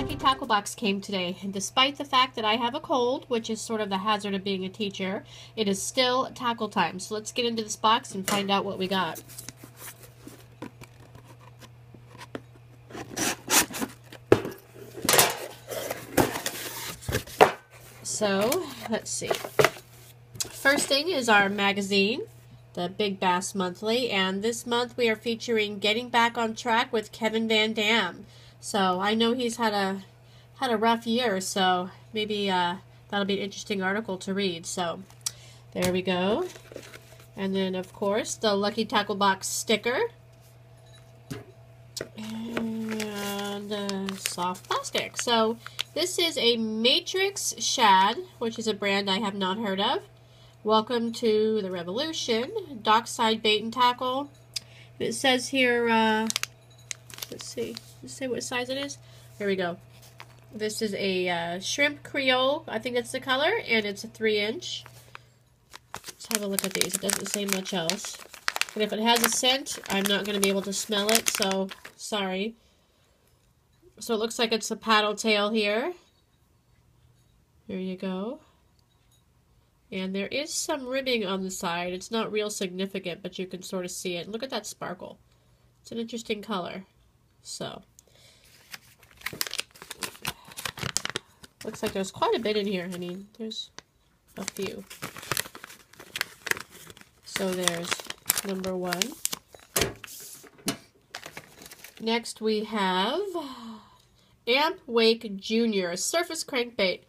Lucky Tackle Box came today, and despite the fact that I have a cold, which is sort of the hazard of being a teacher, it is still tackle time. So let's get into this box and find out what we got. So, let's see. First thing is our magazine, the Big Bass Monthly, and this month we are featuring Getting Back on Track with Kevin Van Dam. So I know he's had a rough year, so maybe that'll be an interesting article to read. So there we go. And then of course the Lucky Tackle Box sticker and soft plastic. So this is a Matrix Shad, which is a brand I have not heard of. Welcome to the revolution. Dockside bait and tackle. It says here, let's see. Let's see what size it is. Here we go. This is a shrimp creole. I think that's the color, and it's a 3-inch. Let's have a look at these. It doesn't say much else. And if it has a scent, I'm not going to be able to smell it, so sorry. So it looks like it's a paddle tail here. There you go. And there is some ribbing on the side. It's not real significant, but you can sort of see it. Look at that sparkle. It's an interesting color. So, looks like there's quite a bit in here. I mean, there's a few. So there's number 1. Next we have Amp Wake Junior Surface Crankbait.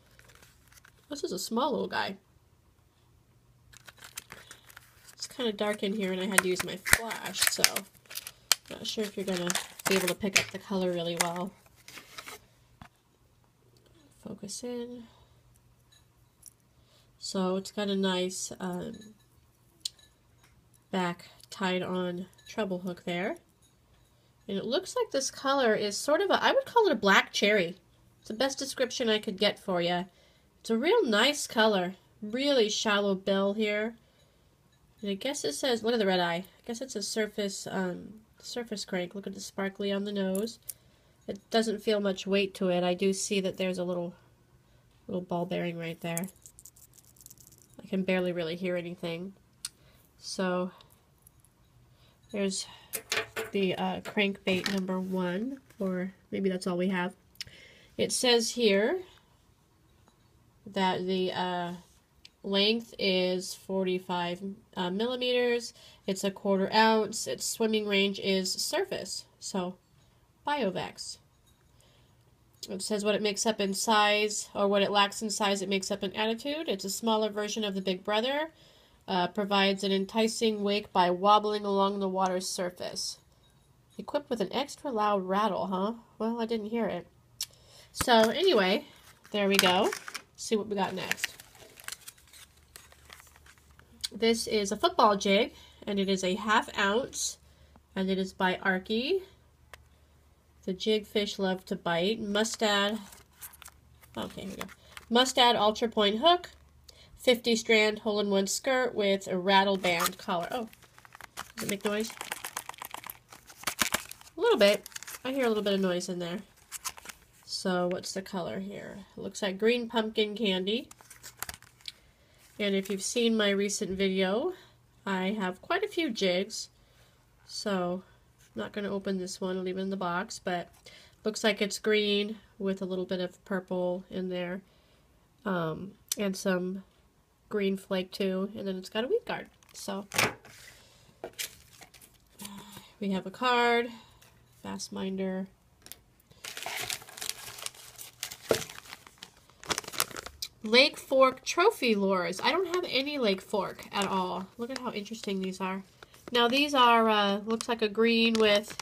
This is a small little guy. It's kind of dark in here and I had to use my flash, so not sure if you're going to be able to pick up the color really well. Focus in. So it's got a nice back tied on treble hook there. And it looks like this color is sort of I would call it a black cherry. It's the best description I could get for you. It's a real nice color. Really shallow bill here. And I guess it says, look at the red eye. I guess it's a surface crank. Look at the sparkly on the nose. It doesn't feel much weight to it. I do see that there's a little ball bearing right there. I can barely really hear anything. So there's the crankbait number 1, or maybe that's all we have. It says here that the length is 45 millimeters. It's a 1/4 ounce. Its swimming range is surface. So, Biovex. It says what it makes up in size, or what it lacks in size, it makes up in attitude. It's a smaller version of the Big Brother. Provides an enticing wake by wobbling along the water's surface. Equipped with an extra loud rattle, huh? Well, I didn't hear it. So, anyway, there we go. Let's see what we got next. This is a football jig, and it is a 1/2 ounce, and it is by Arky. The jig fish love to bite. Mustad. Okay, here we go. Mustad Ultra Point hook. 50 strand hole-in-one skirt with a rattle band collar. Oh, does it make noise? A little bit. I hear a little bit of noise in there. So what's the color here? It looks like green pumpkin candy. And if you've seen my recent video, I have quite a few jigs. So I'm not going to open this one, I'll leave it in the box, but looks like it's green with a little bit of purple in there. And some green flake too, and then it's got a wheat guard. So we have a card, Bassminder, Lake Fork trophy lures. I don't have any Lake Fork at all. Look at how interesting these are. Now these are looks like a green with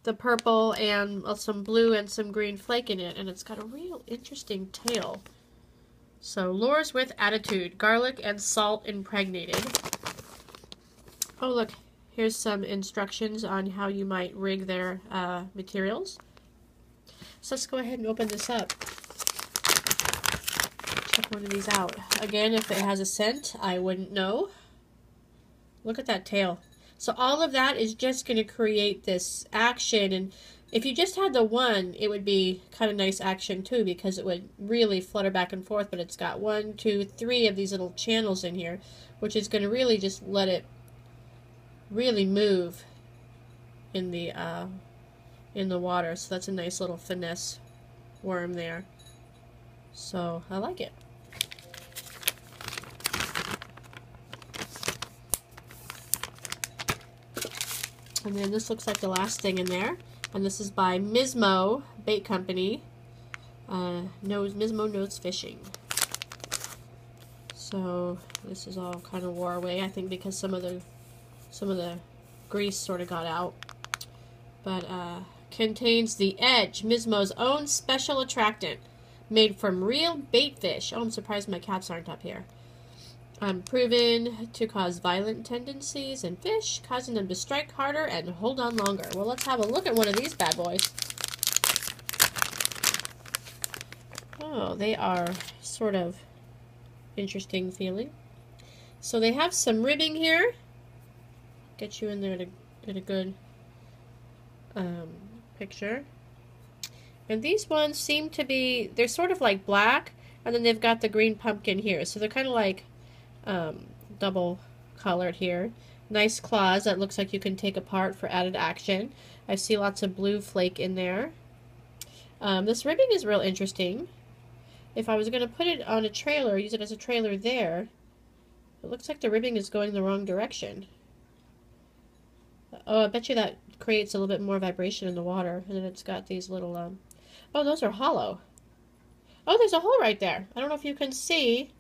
the purple and some blue and some green flake in it, and it's got a real interesting tail. So, lures with attitude, garlic and salt impregnated. Oh look, here's some instructions on how you might rig their materials. So let's go ahead and open this up. Check one of these out. Again, if it has a scent, I wouldn't know. Look at that tail. So all of that is just going to create this action and If you just had the one, it would be kind of nice action too, because it would really flutter back and forth, but it's got 1, 2, 3 of these little channels in here, which is going to really just let it really move in the water. So that's a nice little finesse worm there. So I like it. And then this looks like the last thing in there. And this is by Mismo Bait Company. Mismo Knows Fishing. So this is all kind of wore away, I think, because some of the grease sort of got out. But contains the Edge, Mismo's own special attractant, made from real bait fish. Oh, I'm surprised my cats aren't up here. Proven to cause violent tendencies in fish, causing them to strike harder and hold on longer. Well, let's have a look at one of these bad boys. Oh, they are sort of interesting feeling. So they have some ribbing here. Get you in there at a good picture. And these ones seem to be, they're sort of like black, and then they've got the green pumpkin here. So they're kind of like double colored here. Nice claws that looks like you can take apart for added action. I see lots of blue flake in there. This ribbing is real interesting. If I was going to put it on a trailer, use it as a trailer there, it looks like the ribbing is going the wrong direction. Oh, I bet you that creates a little bit more vibration in the water. And then it's got these little, oh, those are hollow. Oh, there's a hole right there. I don't know if you can see,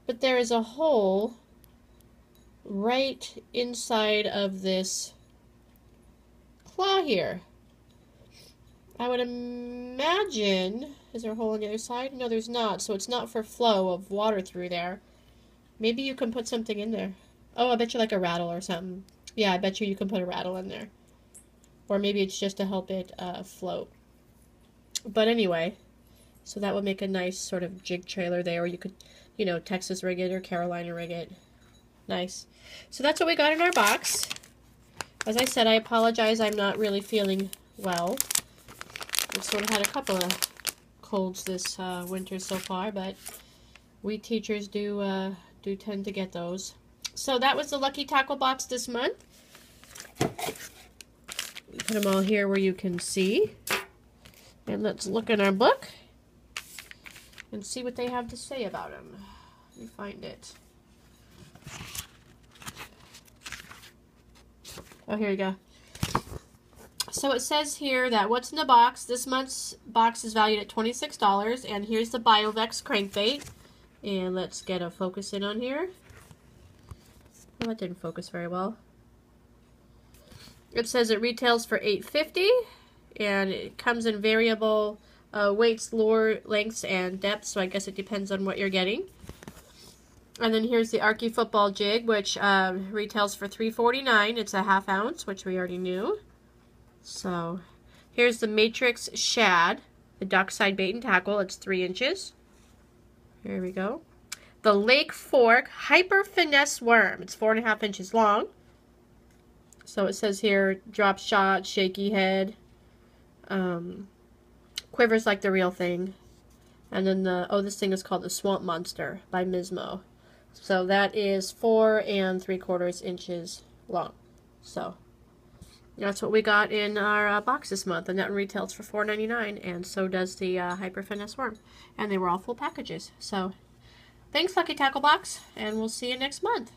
but there is a hole right inside of this claw here. I would imagine, is there a hole on the other side? No, there's not, so it's not for flow of water through there. Maybe you can put something in there. Oh, I bet you like a rattle or something. Yeah, I bet you can put a rattle in there. Or maybe it's just to help it float. But anyway, so that would make a nice sort of jig trailer there, or you could, you know, Texas rig it or Carolina rig it. Nice. So that's what we got in our box. As I said, I apologize, I'm not really feeling well. I've sort of had a couple of colds this winter so far, but we teachers do tend to get those. So that was the Lucky Tackle box this month. We put them all here where you can see. And let's look in our book and see what they have to say about them. Let me find it. Oh, here you go. So it says here that what's in the box. This month's box is valued at $26, and here's the Biovex crankbait. And let's get a focus in on here. Well, that didn't focus very well. It says it retails for $8.50, and it comes in variable weights, lure, lengths, and depths, so I guess it depends on what you're getting. And then here's the Arky Football Jig, which retails for $3.49. It's a 1/2 ounce, which we already knew. So here's the Matrix Shad, the Dockside Bait and Tackle. It's 3 inches. Here we go. The Lake Fork Hyper Finesse Worm. It's 4.5 inches long. So it says here, drop shot, shaky head, quivers like the real thing. And then this thing is called the Swamp Monster by Mismo. So that is 4 3/4 inches long. So that's what we got in our box this month, and that retails for $4.99, and so does the Hyper Finesse Worm. And they were all full packages. So thanks, Lucky Tackle Box, and we'll see you next month.